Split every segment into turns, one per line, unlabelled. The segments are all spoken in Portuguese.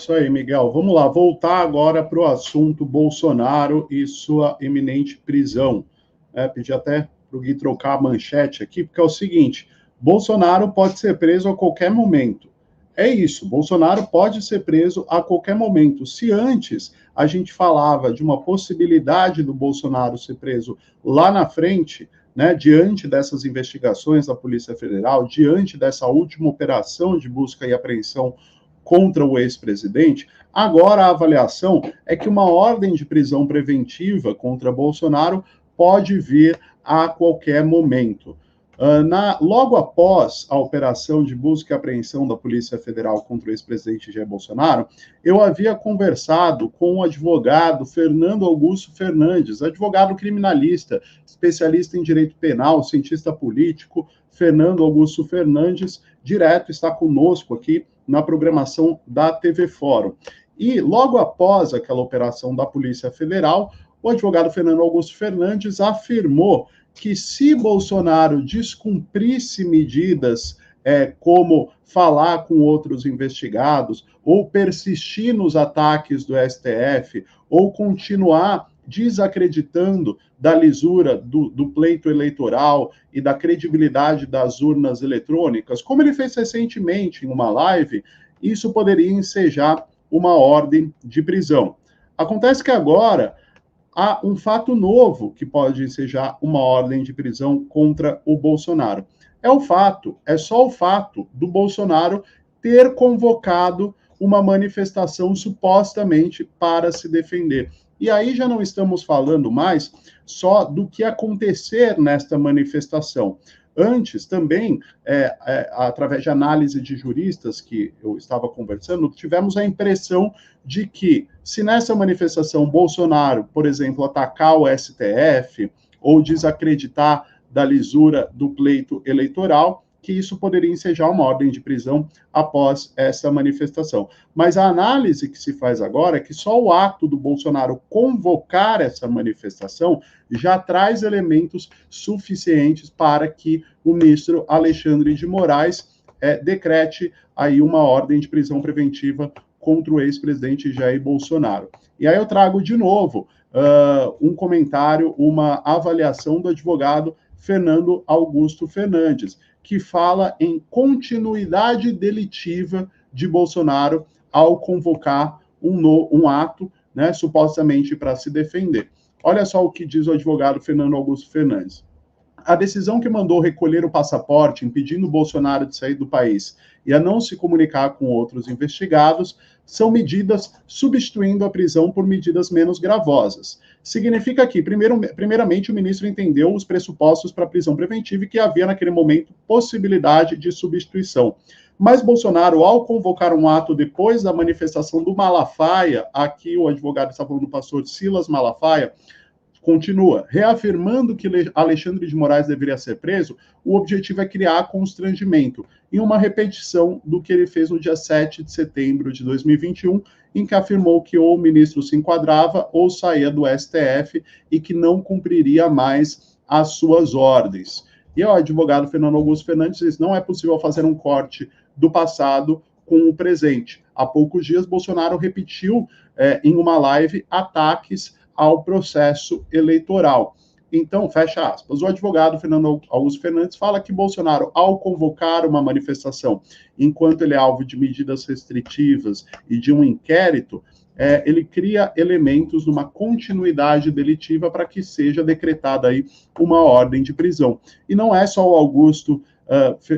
Isso aí, Miguel. Vamos lá, voltar agora para o assunto Bolsonaro e sua iminente prisão. Pedi até para o Gui trocar a manchete aqui, porque é o seguinte: Bolsonaro pode ser preso a qualquer momento. É isso, Bolsonaro pode ser preso a qualquer momento. Se antes a gente falava de uma possibilidade do Bolsonaro ser preso lá na frente, né, diante dessas investigações da Polícia Federal, diante dessa última operação de busca e apreensão contra o ex-presidente, agora a avaliação é que uma ordem de prisão preventiva contra Bolsonaro pode vir a qualquer momento. Logo após a operação de busca e apreensão da Polícia Federal contra o ex-presidente Jair Bolsonaro, eu havia conversado com o advogado Fernando Augusto Fernandes, advogado criminalista, especialista em direito penal, cientista político. Fernando Augusto Fernandes, direto, está conosco aqui na programação da TV Fórum. E logo após aquela operação da Polícia Federal, o advogado Fernando Augusto Fernandes afirmou que se Bolsonaro descumprisse medidas como falar com outros investigados, ou persistir nos ataques do STF, ou continuar desacreditando da lisura do pleito eleitoral e da credibilidade das urnas eletrônicas, como ele fez recentemente em uma live, isso poderia ensejar uma ordem de prisão. Acontece que agora há um fato novo que pode ensejar uma ordem de prisão contra o Bolsonaro. É só o fato do Bolsonaro ter convocado uma manifestação supostamente para se defender. E aí já não estamos falando mais só do que acontecer nesta manifestação. Antes, também, através de análise de juristas que eu estava conversando, tivemos a impressão de que, se nessa manifestação Bolsonaro, por exemplo, atacar o STF ou desacreditar da lisura do pleito eleitoral, que isso poderia ensejar uma ordem de prisão após essa manifestação. Mas a análise que se faz agora é que só o ato do Bolsonaro convocar essa manifestação já traz elementos suficientes para que o ministro Alexandre de Moraes decrete aí uma ordem de prisão preventiva contra o ex-presidente Jair Bolsonaro. E aí eu trago de novo um comentário, uma avaliação do advogado Fernando Augusto Fernandes, que fala em continuidade delitiva de Bolsonaro ao convocar um ato, né, supostamente para se defender. Olha só o que diz o advogado Fernando Augusto Fernandes. A decisão que mandou recolher o passaporte, impedindo Bolsonaro de sair do país e a não se comunicar com outros investigados, são medidas substituindo a prisão por medidas menos gravosas. Significa que, primeiramente, o ministro entendeu os pressupostos para a prisão preventiva e que havia, naquele momento, possibilidade de substituição. Mas Bolsonaro, ao convocar um ato depois da manifestação do Malafaia, aqui o advogado está falando do pastor Silas Malafaia, continua, reafirmando que Alexandre de Moraes deveria ser preso, o objetivo é criar constrangimento, em uma repetição do que ele fez no dia 7 de setembro de 2021, em que afirmou que ou o ministro se enquadrava ou saía do STF e que não cumpriria mais as suas ordens. E o advogado Fernando Augusto Fernandes diz: não é possível fazer um corte do passado com o presente. Há poucos dias, Bolsonaro repetiu em uma live ataques ao processo eleitoral. Então, fecha aspas, o advogado Fernando Augusto Fernandes fala que Bolsonaro, ao convocar uma manifestação, enquanto ele é alvo de medidas restritivas e de um inquérito, ele cria elementos de uma continuidade delitiva para que seja decretada aí uma ordem de prisão. E não é só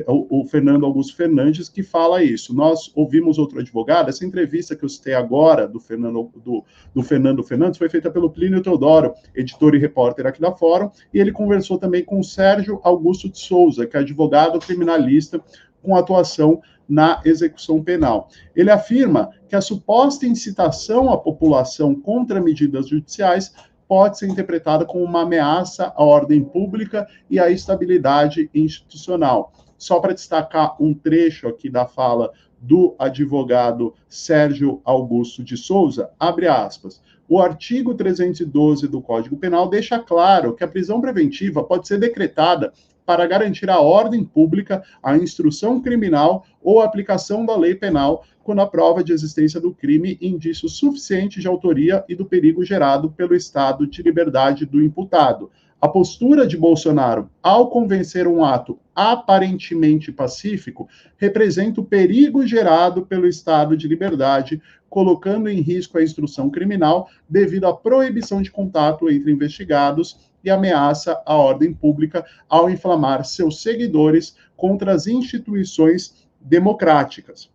o Fernando Augusto Fernandes que fala isso. Nós ouvimos outro advogado, essa entrevista que eu citei agora do Fernando Fernandes foi feita pelo Plínio Teodoro, editor e repórter aqui da Fórum, e ele conversou também com o Sérgio Augusto de Souza, que é advogado criminalista com atuação na execução penal. Ele afirma que a suposta incitação à população contra medidas judiciais pode ser interpretada como uma ameaça à ordem pública e à estabilidade institucional. Só para destacar um trecho aqui da fala do advogado Sérgio Augusto de Souza, abre aspas, o artigo 312 do Código Penal deixa claro que a prisão preventiva pode ser decretada para garantir a ordem pública, a instrução criminal ou a aplicação da lei penal quando a prova de existência do crime indício suficiente de autoria e do perigo gerado pelo estado de liberdade do imputado. A postura de Bolsonaro, ao convencer um ato aparentemente pacífico, representa o perigo gerado pelo estado de liberdade, colocando em risco a instrução criminal devido à proibição de contato entre investigados e ameaça à ordem pública ao inflamar seus seguidores contra as instituições democráticas.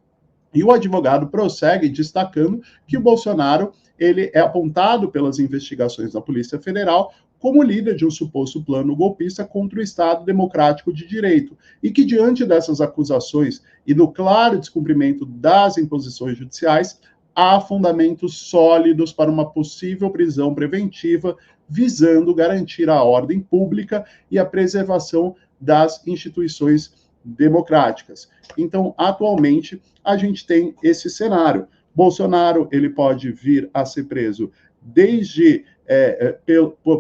E o advogado prossegue destacando que o Bolsonaro ele é apontado pelas investigações da Polícia Federal como líder de um suposto plano golpista contra o Estado Democrático de Direito, e que, diante dessas acusações e do claro descumprimento das imposições judiciais, há fundamentos sólidos para uma possível prisão preventiva, visando garantir a ordem pública e a preservação das instituições democráticas. Então, atualmente, a gente tem esse cenário. Bolsonaro ele pode vir a ser preso desde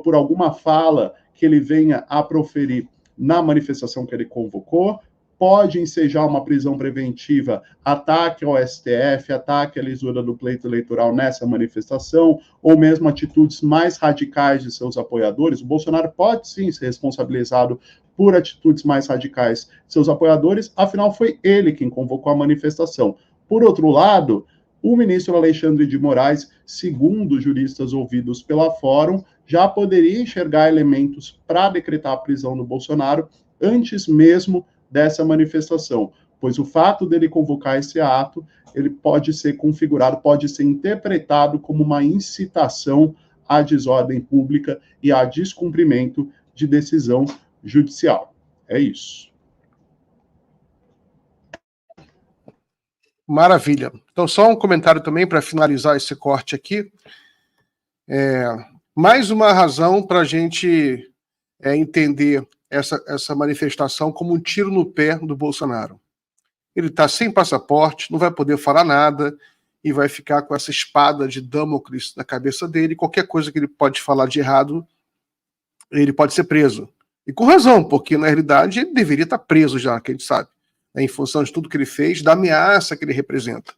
por alguma fala que ele venha a proferir na manifestação que ele convocou, pode ensejar uma prisão preventiva, ataque ao STF, ataque à lisura do pleito eleitoral nessa manifestação, ou mesmo atitudes mais radicais de seus apoiadores. O Bolsonaro pode sim ser responsabilizado por atitudes mais radicais de seus apoiadores, afinal foi ele quem convocou a manifestação. Por outro lado, o ministro Alexandre de Moraes, segundo juristas ouvidos pela Fórum, já poderia enxergar elementos para decretar a prisão do Bolsonaro antes mesmo dessa manifestação, pois o fato dele convocar esse ato, ele pode ser configurado, pode ser interpretado como uma incitação à desordem pública e a descumprimento de decisão judicial. É isso.
Maravilha. Então, só um comentário também para finalizar esse corte aqui. Mais uma razão para a gente entender essa manifestação como um tiro no pé do Bolsonaro. Ele está sem passaporte, não vai poder falar nada e vai ficar com essa espada de Damocles na cabeça dele. Qualquer coisa que ele pode falar de errado, ele pode ser preso. E com razão, porque na realidade ele deveria estar preso já, que a gente sabe, em função de tudo que ele fez, da ameaça que ele representa.